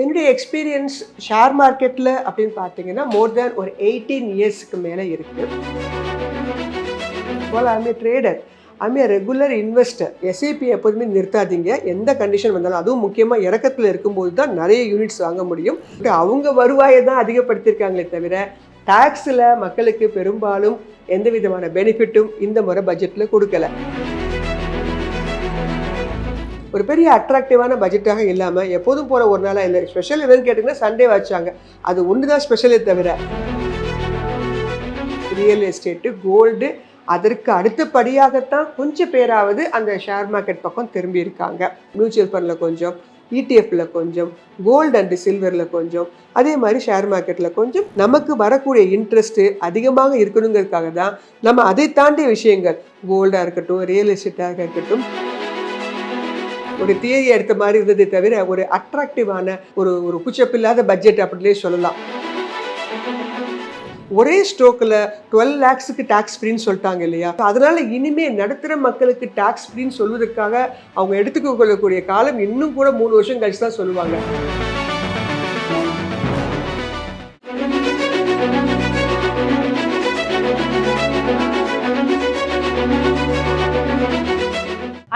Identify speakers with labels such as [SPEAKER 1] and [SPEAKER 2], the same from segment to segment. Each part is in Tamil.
[SPEAKER 1] என்னுடைய எக்ஸ்பீரியன்ஸ் ஷேர் மார்க்கெட்டில் அப்படின்னு பார்த்தீங்கன்னா மோர் தேன் ஒரு 18 இயர்ஸ்க்கு மேலே இருக்குது. போல் I'm a trader, I'm a regular investor. SIP எப்போதுமே நிறுத்தாதீங்க, எந்த கண்டிஷன் வந்தாலும். அதுவும் முக்கியமாக இறக்கத்தில் இருக்கும்போது தான் நிறைய யூனிட்ஸ் வாங்க முடியும். அவங்க வருவாயை தான் அதிகப்படுத்தியிருக்காங்களே தவிர டாக்ஸில் மக்களுக்கு பெரும்பாலும் எந்த விதமான பெனிஃபிட்டும் இந்த முறை பட்ஜெட்டில் கொடுக்கல. ஒரு பெரிய அட்ராக்டிவான பட்ஜெட்டாக இல்லாமல் எப்போதும் போகிற ஒரு நாளாக இல்லை. ஸ்பெஷல் என்னன்னு கேட்டிங்கன்னா சண்டே வச்சாங்க, அது ஒன்று தான் ஸ்பெஷலே தவிர ரியல் எஸ்டேட்டு, கோல்டு, அதற்கு அடுத்தபடியாகத்தான் கொஞ்சம் பேராவது அந்த ஷேர் மார்க்கெட் பக்கம் திரும்பி இருக்காங்க. மியூச்சுவல் ஃபண்டில் கொஞ்சம், இடிஎஃப்ல கொஞ்சம், கோல்டு அண்ட் சில்வரில் கொஞ்சம், அதே மாதிரி ஷேர் மார்க்கெட்டில் கொஞ்சம். நமக்கு வரக்கூடிய இன்ட்ரெஸ்ட்டு அதிகமாக இருக்கணுங்கிறதுக்காக தான் நம்ம அதை தாண்டிய விஷயங்கள், கோல்டாக இருக்கட்டும், ரியல் எஸ்டேட்டாக இருக்கட்டும், ஒரு தியரி எடுத்த மாதிரி இருந்ததை தவிர ஒரு அட்ராக்டிவான ஒரு புச்சப்பில்லாத பட்ஜெட் அப்படின்னே சொல்லலாம். ஒரே ஸ்ட்ரோக்கில் 12 lakhs டாக்ஸ் ஃப்ரீன்னு சொல்லிட்டாங்க இல்லையா? அதனால இனிமே நடுத்தர மக்களுக்கு டாக்ஸ் ஃப்ரீன்னு சொல்வதற்காக அவங்க எடுத்துக்க கொள்ளக்கூடிய காலம் இன்னும் கூட 3 வருஷம் கழிச்சு தான் சொல்லுவாங்க.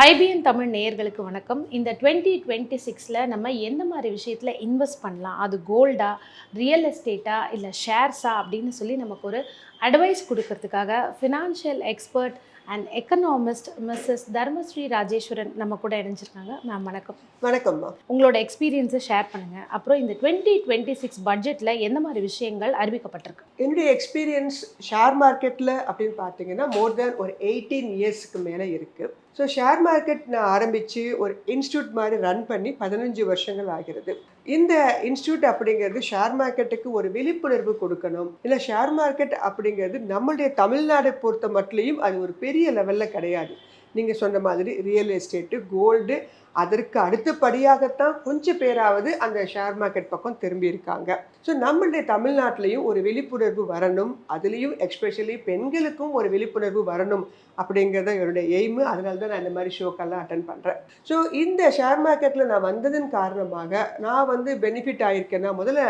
[SPEAKER 2] ஐபிஎன் தமிழ் நேயர்களுக்கு வணக்கம். இந்த 2026ல் நம்ம எந்த மாதிரி விஷயத்தில் இன்வெஸ்ட் பண்ணலாம், அது கோல்டா, ரியல் எஸ்டேட்டா, இல்லை ஷேர்ஸா அப்படின்னு சொல்லி நமக்கு ஒரு அட்வைஸ் கொடுக்கறதுக்காக financial expert and economist Mrs Dharmasri Rajeswaran நம்ம கூட இணைஞ்சிருக்காங்க. மேம் வணக்கம்.
[SPEAKER 1] வணக்கம்மா.
[SPEAKER 2] உங்களோட எக்ஸ்பீரியன்ஸை ஷேர் பண்ணுங்கள். அப்புறம் இந்த 2026 பட்ஜெட்டில் எந்த மாதிரி விஷயங்கள் அறிவிக்கப்பட்டிருக்கு?
[SPEAKER 1] என்னுடைய எக்ஸ்பீரியன்ஸ் ஷேர் மார்க்கெட்டில் அப்படின்னு பார்த்தீங்கன்னா மோர் தேன் ஒரு 18 இயர்ஸ்க்கு மேலே இருக்குது. ஸோ ஷேர் மார்க்கெட் நான் ஆரம்பித்து ஒரு இன்ஸ்டியூட் மாதிரி ரன் பண்ணி 15 வருஷங்கள் ஆகிறது. இந்த இன்ஸ்டியூட் அப்படிங்கிறது ஷேர் மார்க்கெட்டுக்கு ஒரு விழிப்புணர்வு கொடுக்கணும். இல்லை, ஷேர் மார்க்கெட் அப்படிங்கிறது நம்மளுடைய தமிழ்நாடை பொறுத்த மட்டும் அது ஒரு பெரிய லெவலில் கிடையாது. நீங்கள் சொன்ன மாதிரி ரியல் எஸ்டேட்டு, கோல்டு, அதற்கு அடுத்தபடியாகத்தான் கொஞ்சம் பேராவது அந்த ஷேர் மார்க்கெட் பக்கம் திரும்பி இருக்காங்க. ஸோ நம்மளுடைய தமிழ்நாட்டிலையும் ஒரு விழிப்புணர்வு வரணும், அதுலேயும் எக்ஸ்பெஷலி பெண்களுக்கும் ஒரு விழிப்புணர்வு வரணும் அப்படிங்கிறத என்னுடைய எய்மு. அதனால தான் நான் இந்த மாதிரி ஷோக்கெல்லாம் அட்டன் பண்ணுறேன். ஸோ இந்த ஷேர் மார்க்கெட்டில் நான் வந்ததன் காரணமாக நான் பெனிஃபிட் ஆகியிருக்கேன்னா, முதல்ல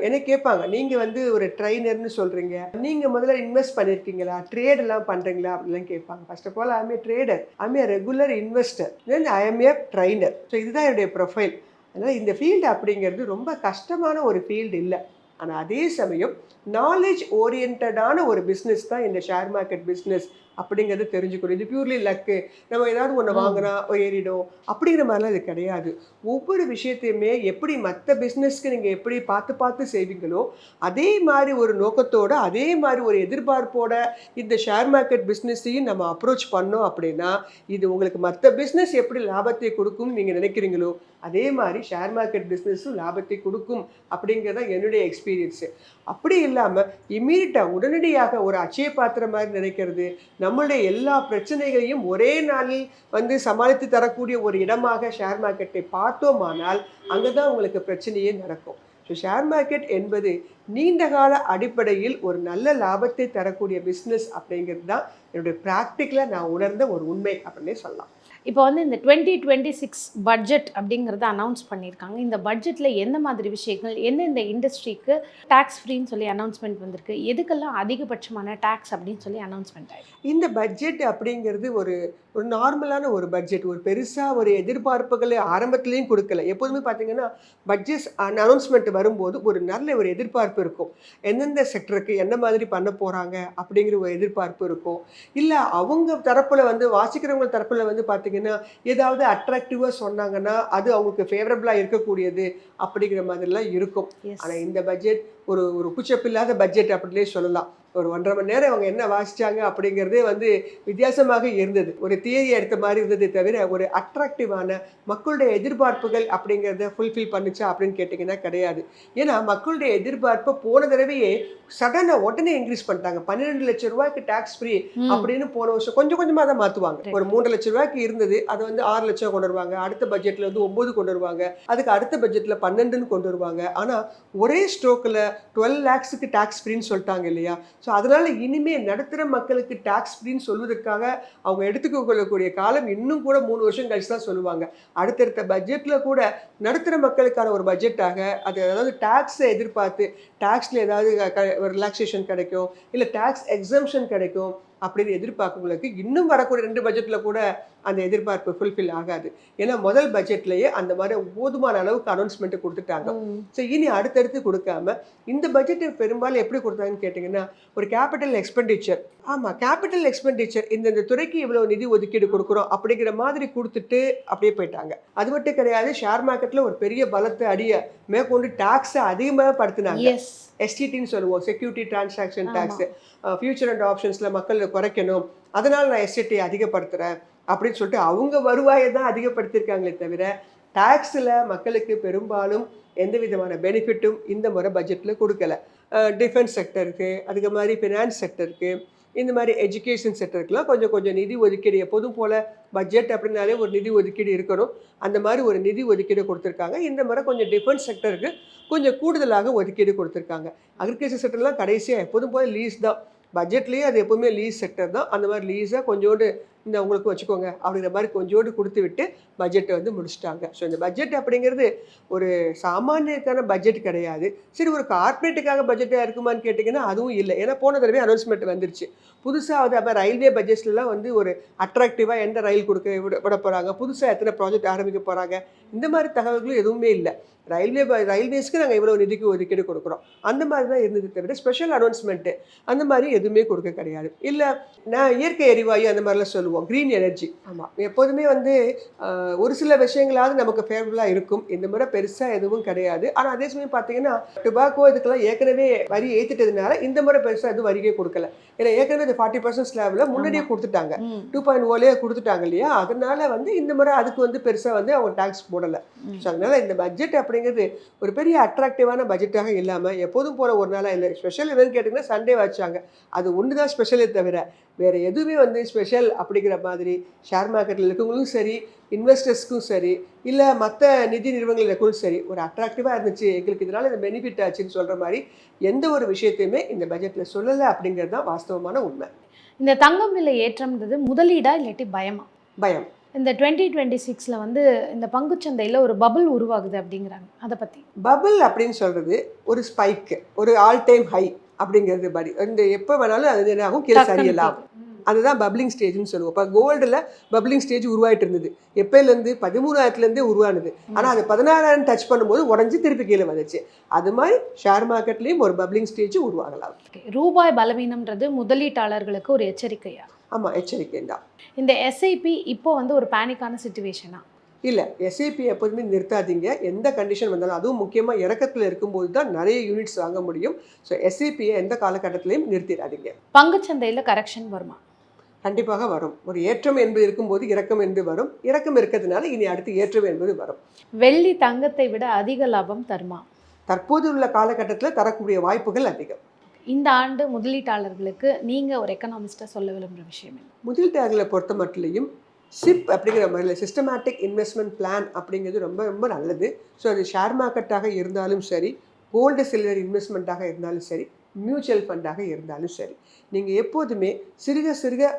[SPEAKER 1] என்னை கேட்பாங்க, நீங்கள் ஒரு ட்ரைனர்னு சொல்கிறீங்க, நீங்கள் முதல்ல இன்வெஸ்ட் பண்ணியிருக்கீங்களா, ட்ரேடெல்லாம் பண்ணுறீங்களா அப்படிலாம் கேட்பாங்க. First of all I am a trader, I am a regular investor, then I am a trainer. So இதுதான் என்னுடைய ப்ரொஃபைல். அதனால் இந்த ஃபீல்டு அப்படிங்கிறது ரொம்ப கஷ்டமான ஒரு ஃபீல்டு இல்லை. ஆனால் அதே சமயம் நாலேஜ் ஓரியன்டான ஒரு பிஸ்னஸ் தான் இந்த ஷேர் மார்க்கெட் பிஸ்னஸ் அப்படிங்கிறது தெரிஞ்சுக்கணும். இது பியூர்லி லக்கு, நம்ம ஏதாவது ஒன்று வாங்கினா ஏறிடும் அப்படிங்கிற மாதிரிலாம் இது கிடையாது. ஒவ்வொரு விஷயத்தையுமே எப்படி மற்ற பிஸ்னஸ்க்கு நீங்கள் எப்படி பார்த்து செய்வீங்களோ அதே மாதிரி ஒரு நோக்கத்தோட, அதே மாதிரி ஒரு எதிர்பார்ப்போட இந்த ஷேர் மார்க்கெட் பிஸ்னஸையும் நம்ம அப்ரோச் பண்ணோம் அப்படின்னா இது உங்களுக்கு மற்ற பிஸ்னஸ் எப்படி லாபத்தை கொடுக்கும்னு நீங்கள் நினைக்கிறீங்களோ அதே மாதிரி ஷேர் மார்க்கெட் பிஸ்னஸும் லாபத்தை கொடுக்கும் அப்படிங்கிறத என்னுடைய எக்ஸ்பீரியன்ஸு. அப்படி இல்லாமல் இம்மீடியட்டாக உடனடியாக ஒரு அச்சய பாத்திரம் மாதிரி நினைக்கிறது, நம்மளுடைய எல்லா பிரச்சனைகளையும் ஒரே நாளில் சமாளித்து தரக்கூடிய ஒரு இடமாக ஷேர் மார்க்கெட்டை பார்த்தோமானால் அங்கே தான் உங்களுக்கு பிரச்சனையே நடக்கும். ஸோ ஷேர் மார்க்கெட் என்பது நீண்டகால அடிப்படையில் ஒரு நல்ல லாபத்தை தரக்கூடிய பிஸ்னஸ் அப்படிங்கிறது தான் என்னுடைய ப்ராக்டிக்கலாக நான் உணர்ந்த ஒரு உண்மை அப்படின்னே சொல்லலாம்.
[SPEAKER 2] இப்போ இந்த 2026 பட்ஜெட் அப்படிங்கிறத அனௌன்ஸ் பண்ணியிருக்காங்க. இந்த பட்ஜெட்டில் எந்த மாதிரி விஷயங்கள், எந்தெந்த இண்டஸ்ட்ரிக்கு டேக்ஸ் ஃப்ரீன்னு சொல்லி அனௌன்ஸ்மெண்ட் வந்திருக்கு, எதுக்கெல்லாம் அதிகபட்சமான டேக்ஸ் அப்படின்னு சொல்லி அனௌன்ஸ்மெண்ட் ஆயிருக்கு?
[SPEAKER 1] இந்த பட்ஜெட் அப்படிங்கிறது ஒரு நார்மலான ஒரு பட்ஜெட். ஒரு பெருசாக ஒரு எதிர்பார்ப்புகளை ஆரம்பத்துலேயும் கொடுக்கல. எப்போதுமே பார்த்தீங்கன்னா பட்ஜெட் அனௌன்ஸ்மெண்ட் வரும்போது ஒரு நல்ல ஒரு எதிர்பார்ப்பு இருக்கும். எந்தெந்த செக்டருக்கு என்ன மாதிரி பண்ண போகிறாங்க அப்படிங்கிற ஒரு எதிர்பார்ப்பு இருக்கும். இல்லை, அவங்க தரப்பில் வாசிக்கிறவங்க தரப்பில் பார்த்தீங்கன்னா ஏதாவது அட்ராக்டிவாக சொன்னாங்கன்னா அது அவங்களுக்கு ஃபேவரபிளாக இருக்கக்கூடியது அப்படிங்கிற மாதிரிலாம் இருக்கும். ஆனால் இந்த பட்ஜெட் ஒரு குச்சப்பில்லாத பட்ஜெட் அப்படின்னே சொல்லலாம். ஒரு 1.5 மணி நேரம் அவங்க என்ன வாசிச்சாங்க அப்படிங்கிறதே வித்தியாசமாக இருந்தது. ஒரு தியரி எடுத்த மாதிரி இருந்ததை தவிர ஒரு அட்ராக்டிவான மக்களுடைய எதிர்பார்ப்புகள் அப்படிங்கிறத ஃபுல்ஃபில் பண்ணிச்சா அப்படின்னு கேட்டிங்கன்னா கிடையாது. ஏன்னா மக்களுடைய எதிர்பார்ப்பை போன தடவையே சடனாக உடனே இன்க்ரீஸ் பண்ணிட்டாங்க. 12 லட்சம் ரூபாய்க்கு டேக்ஸ் ஃப்ரீ அப்படின்னு போன வருஷம் கொஞ்சம் கொஞ்சமாக தான் மாற்றுவாங்க. ஒரு 3 லட்சம் ரூபாய்க்கு இருந்தது, அதை 6 லட்சம் கொண்டு வருவாங்க. அடுத்த பட்ஜெட்டில் 9 கொண்டு வருவாங்க. அதுக்கு அடுத்த பட்ஜெட்டில் 12ன்னு கொண்டு வருவாங்க. ஆனால் ஒரே ஸ்ட்ரோக்கில் 12 lakhsக்கு டேக்ஸ் ஃப்ரீன்னு சொல்லிட்டாங்க இல்லையா? ஸோ அதனால் இனிமேல் நடுத்தர மக்களுக்கு டேக்ஸ் ஃப்ரீன்னு சொல்வதற்காக அவங்க எடுத்துக்கொள்ளக்கூடிய காலம் இன்னும் கூட 3 வருஷம் கழிச்சு தான் சொல்லுவாங்க. அடுத்தடுத்த பட்ஜெட்டில் கூட நடுத்தர மக்களுக்கான ஒரு பட்ஜெட்டாக அது, அதாவது டேக்ஸை எதிர்பார்த்து டேக்ஸில் ஏதாவது ஒரு ரிலாக்ஸேஷன் கிடைக்கும், இல்லை டேக்ஸ் எக்ஸம்ஷன் கிடைக்கும் அப்படின்னு எதிர்பார்க்கவங்களுக்கு இன்னும் வரக்கூடிய 2 பட்ஜெட்டில் கூட அந்த எதிர்பார்ப்பு ஃபுல்ஃபில் ஆகாது. ஏன்னா முதல் பட்ஜெட்லேயே அந்த மாதிரி போதுமான அளவுக்கு அனௌன்ஸ்மெண்ட்டு கொடுத்துட்டாங்க. ஸோ இனி அடுத்தடுத்து கொடுக்காம இந்த பட்ஜெட்டை பெரும்பாலும் எப்படி கொடுத்தாங்கன்னு கேட்டிங்கன்னா, ஒரு கேபிட்டல் எக்ஸ்பெண்டிச்சர், ஆமாம் கேபிட்டல் எக்ஸ்பெண்டிச்சர் இந்த துறைக்கு இவ்வளோ நிதி ஒதுக்கீடு கொடுக்குறோம் அப்படிங்கிற மாதிரி கொடுத்துட்டு அப்படியே போயிட்டாங்க. அது மட்டும் கிடையாது, ஷேர் மார்க்கெட்டில் ஒரு பெரிய பலத்தை அடிய மேற்கொண்டு டேக்ஸை அதிகமாக படுத்தினாங்க. எஸ்டிடின்னு சொல்லுவோம், security transaction tax. Future and ஆப்ஷன்ஸில் மக்கள் குறைக்கணும், அதனால் நான் எஸ்டிடி அதிகப்படுத்துகிறேன் அப்படின்னு சொல்லிட்டு அவங்க வருவாயை தான் அதிகப்படுத்தியிருக்காங்களே தவிர டேக்ஸில் மக்களுக்கு பெரும்பாலும் எந்த விதமான பெனிஃபிட்டும் இந்த முறை பட்ஜெட்டில் கொடுக்கல. டிஃபென்ஸ் செக்டருக்கு, அதுக்கு மாதிரி ஃபினான்ஸ் செக்டருக்கு, இந்த மாதிரி எஜுகேஷன் செக்டருக்குலாம் கொஞ்சம் நிதி ஒதுக்கீடு, எப்போதும் போல் பட்ஜெட் அப்படின்னாலே ஒரு நிதி ஒதுக்கீடு இருக்கணும், அந்த மாதிரி ஒரு நிதி ஒதுக்கீடு கொடுத்துருக்காங்க. இந்த முறை கொஞ்சம் டிஃபென்ஸ் செக்டருக்கு கொஞ்சம் கூடுதலாக ஒதுக்கீடு கொடுத்துருக்காங்க. அக்ரிகல்ச்சர் செக்டர்லாம் கடைசியாக எப்போதும் போல் லீஸ் தான், பட்ஜெட்லேயே அது எப்போவுமே லீஸ் செக்டர் தான். அந்த மாதிரி லீஸாக கொஞ்சோண்டு இந்த உங்களுக்கு வச்சுக்கோங்க அப்படிங்கிற மாதிரி கொஞ்சோண்டு கொடுத்து விட்டு பட்ஜெட்டை வந்து முடிச்சிட்டாங்க. ஸோ இந்த பட்ஜெட் அப்படிங்கிறது ஒரு சாமானியக்கான பட்ஜெட் கிடையாது. சரி, ஒரு கார்பரேட்டுக்காக பட்ஜெட்டாக இருக்குமான்னு கேட்டிங்கன்னா அதுவும் இல்லை. ஏன்னா போன தடவை அனௌன்ஸ்மெண்ட் வந்துருச்சு, புதுசாக வந்து அப்போ ரயில்வே பட்ஜெட்ஸ்லாம் வந்து ஒரு அட்ராக்டிவாக எந்த ரயில் விட போகிறாங்க, புதுசாக எத்தனை ப்ராஜெக்ட் ஆரம்பிக்க போகிறாங்க, இந்த மாதிரி தகவல்களும் எதுவுமே இல்லை. ரயில்வேஸ்க்கு நாங்கள் இவ்வளோ நிதிக்கு ஒதுக்கீடு கொடுக்குறோம் அந்த மாதிரி தான் இருந்தது தவிர ஸ்பெஷல் அனௌன்ஸ்மெண்ட்டு அந்த மாதிரி எதுவுமே கொடுக்க கிடையாது. இல்லை நான் இயற்கை எரிவாயு அந்த மாதிரிலாம் சொல்லுவோம், க்ரீன் எனர்ஜி. ஆமாம், எப்போதுமே வந்து ஒரு சில விஷயங்களாவது நமக்கு ஃபேவரபுளாக இருக்கும். இந்த முறை பெருசாக எதுவும் கிடையாது. ஆனால் அதே சமயம் பார்த்தீங்கன்னா டுபாக்கோ இதுக்கெல்லாம் ஏற்கனவே வரி ஏற்றிட்டதுனால இந்த முறை பெருசாக எதுவும் வரியே கொடுக்கல. ஏன்னா ஏற்கனவே இந்த 40% ஸ்லாபில் முன்னாடியே கொடுத்துட்டாங்க, 2.0 கொடுத்துட்டாங்க இல்லையா? அதனால வந்து இந்த முறை அதுக்கு வந்து பெருசாக வந்து அவங்க டேக்ஸ் போடலை. ஸோ அதனால் இந்த பட்ஜெட் அப்படிங்கிறது ஒரு பெரிய அட்ராக்டிவான பட்ஜெட்டாக இல்லாமல் எப்போதும் போகிற ஒரு நாளாக இல்லை. ஸ்பெஷல் எதுன்னு கேட்டிங்கன்னா சண்டே வச்சாங்க, அது ஒன்று தான் ஸ்பெஷலே தவிர வேறு எதுவுமே வந்து ஸ்பெஷல் அப்படிங்கிற மாதிரி ஷேர் மார்க்கெட்டில் இருக்கவங்களுக்கும் சரி, இன்வெஸ்டர்ஸ்க்கும் சரி, இல்லை மற்ற நிதி நிறுவனங்கள் இருக்கவும் சரி, ஒரு அட்ராக்டிவாக இருந்துச்சு, எங்களுக்கு இதனால் இந்த பெனிஃபிட் ஆச்சுன்னு சொல்கிற மாதிரி எந்த ஒரு விஷயத்தையுமே இந்த பட்ஜெட்டில் சொல்லலை அப்படிங்கிறது தான் வாஸ்தவமான உண்மை.
[SPEAKER 2] இந்த தங்கம் விலை ஏற்றம்ன்றது முதலீடா இல்லாட்டி பயமா?
[SPEAKER 1] பயம்.
[SPEAKER 2] இந்த 2026 வந்து இந்த பங்குச்சந்தையில் ஒரு பபுள் உருவாகுது அப்படிங்கிறாங்க, அதை பற்றி.
[SPEAKER 1] பபுள் அப்படின்னு சொல்கிறது ஒரு ஸ்பைக்கு, ஒரு ஆல் டைம் ஹை அப்படிங்கிறது படி இந்த எப்போ வேணாலும் அது என்ன ஆகும், கீழே சரியலாம். அதுதான் பப்ளிங் ஸ்டேஜ்னு சொல்லுவோம். இப்போ கோல்டில் பப்ளிங் ஸ்டேஜ் உருவாயிட்டு இருந்தது, எப்போலேருந்து 13,000 உருவானது. ஆனால் அது 16,000 டச் பண்ணும்போது உடஞ்சி திருப்பி கீழே வந்துச்சு. அது மாதிரி ஷேர் மார்க்கெட்லேயும் ஒரு பப்ளிங் ஸ்டேஜ் உருவாகலாம்.
[SPEAKER 2] ரூபாய் பலவீனம்ன்றது முதலீட்டாளர்களுக்கு ஒரு எச்சரிக்கையா?
[SPEAKER 1] ஆமாம், எச்சரிக்கை தான்.
[SPEAKER 2] இந்த எஸ்ஐபி இப்போ வந்து ஒரு பேனிக்கான சிச்சுவேஷனா? இல்லை,
[SPEAKER 1] எஸ்ஐபி எப்போதுமே நிறுத்தாதீங்க, எந்த கண்டிஷன் வந்தாலும். அதுவும் முக்கியமாக இறக்கத்தில் இருக்கும்போது தான் நிறைய யூனிட்ஸ் வாங்க முடியும். ஸோ எஸ்ஐபியை எந்த காலகட்டத்திலையும் நிறுத்திடாதீங்க.
[SPEAKER 2] பங்குச்சந்தையில் கரெக்ஷன் வருமா?
[SPEAKER 1] கண்டிப்பாக வரும். ஒரு ஏற்றம் என்பது இருக்கும்போது இறக்கம் என்று வரும், இறக்கம் இருக்கிறதுனால இனி அடுத்து ஏற்றம் என்பது வரும்.
[SPEAKER 2] வெள்ளி தங்கத்தை விட அதிக லாபம் தருமா?
[SPEAKER 1] தற்போது உள்ள காலகட்டத்தில் தரக்கூடிய வாய்ப்புகள் அதிகம்.
[SPEAKER 2] இந்த ஆண்டு முதலீட்டாளர்களுக்கு நீங்கள் ஒரு எக்கனாமிஸ்டாக சொல்ல விரும்புகிற விஷயம் என்ன?
[SPEAKER 1] முதலீட்டாளர்களை பொறுத்த மட்டும் சிப் அப்படிங்கிற மாதிரில சிஸ்டமேட்டிக் இன்வெஸ்ட்மெண்ட் பிளான் அப்படிங்கிறது ரொம்ப ரொம்ப நல்லது. ஸோ அது ஷேர் மார்க்கெட்டாக இருந்தாலும் சரி, கோல்டு சில்வர் இன்வெஸ்ட்மெண்ட்டாக இருந்தாலும் சரி, மியூச்சுவல் ஃபண்டாக இருந்தாலும் சரி, நீங்கள் எப்போதுமே சிறுக சிறுக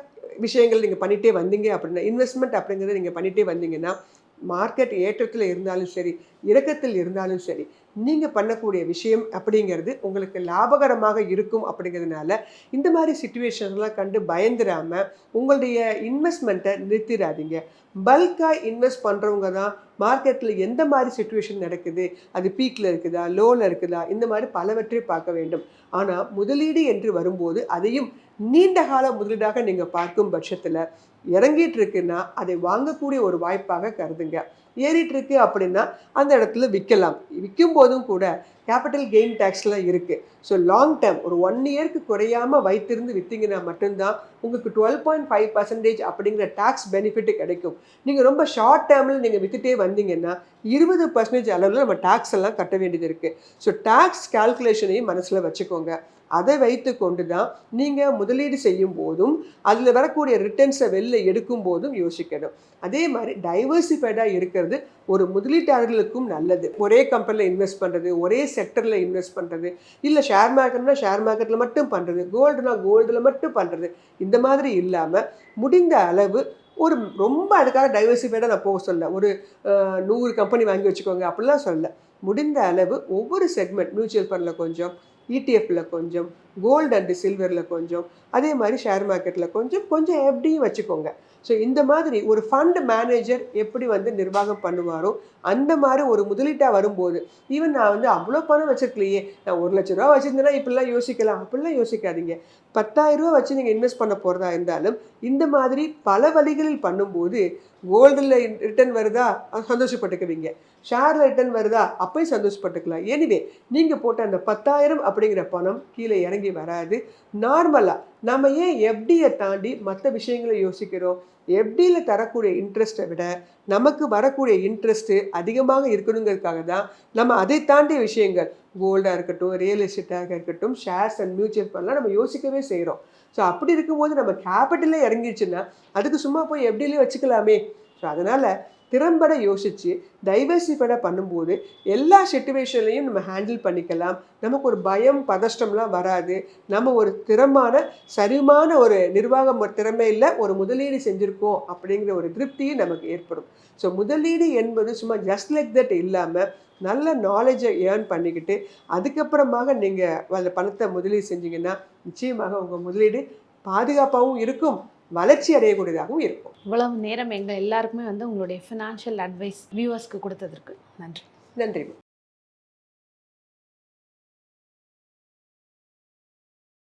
[SPEAKER 1] விஷயங்கள் நீங்கள் பண்ணிகிட்டே வந்தீங்க அப்படின்னா, இன்வெஸ்ட்மெண்ட் அப்படிங்கிறத நீங்கள் பண்ணிகிட்டே வந்தீங்கன்னா, மார்க்கெட் ஏற்றத்தில் இருந்தாலும் சரி, இறக்கத்தில் இருந்தாலும் சரி, நீங்கள் பண்ணக்கூடிய விஷயம் அப்படிங்கிறது உங்களுக்கு லாபகரமாக இருக்கும். அப்படிங்கிறதுனால இந்த மாதிரி சிச்சுவேஷன்ஸ்லாம் கண்டு பயந்துடாமல் உங்களுடைய இன்வெஸ்ட்மெண்ட்டை நிறுத்திடாதீங்க. பல்காக இன்வெஸ்ட் பண்ணுறவங்க தான் மார்க்கெட்டில் எந்த மாதிரி சிச்சுவேஷன் நடக்குது, அது பீக்கில் இருக்குதா, லோவில் இருக்குதா, இந்த மாதிரி பலவற்றை பார்க்க வேண்டும். ஆனால் முதலீடு என்று வரும்போது அதையும் நீண்ட கால முதலீடாக நீங்கள் பார்க்கும் பட்சத்தில் இறங்கிட்டு இருக்குன்னா அதை வாங்கக்கூடிய ஒரு வாய்ப்பாக கருதுங்க. ஏறிட்டு இருக்கு அப்படின்னா அந்த இடத்துல விற்கலாம். விற்கும் போதும் கூட கேபிட்டல் கெயின் டேக்ஸ்லாம் இருக்குது. ஸோ லாங் டேர்ம் ஒரு 1 இயருக்கு குறையாமல் வைத்திருந்து விற்றீங்கன்னா மட்டும்தான் உங்களுக்கு 12.5% அப்படிங்கிற டேக்ஸ் பெனிஃபிட்டு கிடைக்கும். நீங்கள் ரொம்ப ஷார்ட் டேர்மில் நீங்கள் விற்றுட்டே வந்தீங்கன்னா 20% அளவில் நம்ம டேக்ஸ் எல்லாம் கட்ட வேண்டியது இருக்குது. ஸோ டேக்ஸ் கால்குலேஷனையும் மனசில் வச்சுக்கோங்க. அதை வைத்து கொண்டு தான் நீங்கள் முதலீடு செய்யும் போதும் அதில் வரக்கூடிய ரிட்டர்ன்ஸை வெளில எடுக்கும் போதும் யோசிக்கணும். அதே மாதிரி டைவர்சிஃபைடாக இருக்கிறது ஒரு முதலீட்டாளர்களுக்கும் நல்லது. ஒரே கம்பெனியில் இன்வெஸ்ட் பண்ணுறது, ஒரே செக்டரில் இன்வெஸ்ட் பண்ணுறது, இல்லை ஷேர் மார்க்கெட்னா ஷேர் மார்க்கெட்டில் மட்டும் பண்ணுறது, கோல்டுனா கோல்டில் மட்டும் பண்ணுறது, இந்த மாதிரி இல்லாமல் முடிந்த அளவு ஒரு ரொம்ப அதுக்காக டைவர்சிஃபைடாக நான் போக சொல்ல, ஒரு 100 கம்பெனி வாங்கி வச்சுக்கோங்க அப்படிலாம் சொல்ல. முடிந்த அளவு ஒவ்வொரு செக்மெண்ட், மியூச்சுவல் ஃபண்டில் கொஞ்சம், இடிஎஃப்ல கொஞ்சம், கோல்டு அண்ட் சில்வரில் கொஞ்சம், அதே மாதிரி ஷேர் மார்க்கெட்டில் கொஞ்சம் கொஞ்சம் எப்படியும் வச்சுக்கோங்க. ஸோ இந்த மாதிரி ஒரு ஃபண்ட் மேனேஜர் எப்படி வந்து நிர்வாகம் பண்ணுவாரோ அந்த மாதிரி ஒரு முதலீட்டாக வரும்போது, ஈவன் நான் வந்து அவ்வளோ பணம் வச்சிருக்கலையே, நான் 1,00,000 ரூபா வச்சுருந்தேன்னா இப்படிலாம் யோசிக்கலாம், அப்படிலாம் யோசிக்காதீங்க. 10,000 ரூபா வச்சு நீங்கள் இன்வெஸ்ட் பண்ண போகிறதா இருந்தாலும் இந்த மாதிரி பல வழிகளில் பண்ணும்போது கோல்டில் ரிட்டர்ன் வருதா சந்தோஷப்பட்டுக்குவீங்க, ஷேரில் ரிட்டர்ன் வருதா அப்பயும் சந்தோஷப்பட்டுக்கலாம். எனிவே நீங்கள் போட்ட அந்த 10,000 அப்படிங்கிற பணம் கீழே இறங்கி வராது. நார்மலாக நம்ம ஏன் எஃப்டியை தாண்டி மற்ற விஷயங்களை யோசிக்கிறோம்? எஃப்டியில் தரக்கூடிய இன்ட்ரெஸ்ட்டை விட நமக்கு வரக்கூடிய இன்ட்ரெஸ்ட்டு அதிகமாக இருக்கணுங்கிறதுக்காக தான் நம்ம அதை தாண்டிய விஷயங்கள், கோல்டாக இருக்கட்டும், ரியல் எஸ்டேட்டாக இருக்கட்டும், ஷேர்ஸ் அண்ட் மியூச்சுவல் ஃபண்ட்லாம் நம்ம யோசிக்கவே செய்கிறோம். ஸோ அப்படி இருக்கும்போது நம்ம கேபிட்டலே இறங்கிடுச்சுன்னா அதுக்கு சும்மா போய் எஃப்டிலே வச்சுக்கலாமே. ஸோ அதனால் திறம்பட யோசித்து டைவர்சிஃபைடாக பண்ணும்போது எல்லா சிச்சுவேஷன்லையும் நம்ம ஹேண்டில் பண்ணிக்கலாம். நமக்கு ஒரு பயம் பதஷ்டம்லாம் வராது. நம்ம ஒரு சரிமான ஒரு நிர்வாகம் திறமையில் ஒரு முதலீடு செஞ்சுருக்கோம் அப்படிங்கிற ஒரு திருப்தியும் நமக்கு ஏற்படும். ஸோ முதலீடு என்பது சும்மா ஜஸ்ட் லைக் தட் இல்லாமல் நல்ல நாலேஜை ஏர்ன் பண்ணிக்கிட்டு அதுக்கப்புறமாக நீங்கள் அந்த பணத்தை முதலீடு செஞ்சீங்கன்னா நிச்சயமாக உங்கள் முதலீடு பாதுகாப்பாகவும் இருக்கும், வளர்ச்சி அடையக்கூடியதாகவும் இருக்கும்.
[SPEAKER 2] இவ்வளவு நேரம் எங்கள் எல்லாருக்குமே வந்து உங்களுடைய ஃபினான்ஷியல் அட்வைஸ் வியூவர்ஸ்க்கு கொடுத்ததற்கு நன்றி.
[SPEAKER 1] நன்றி.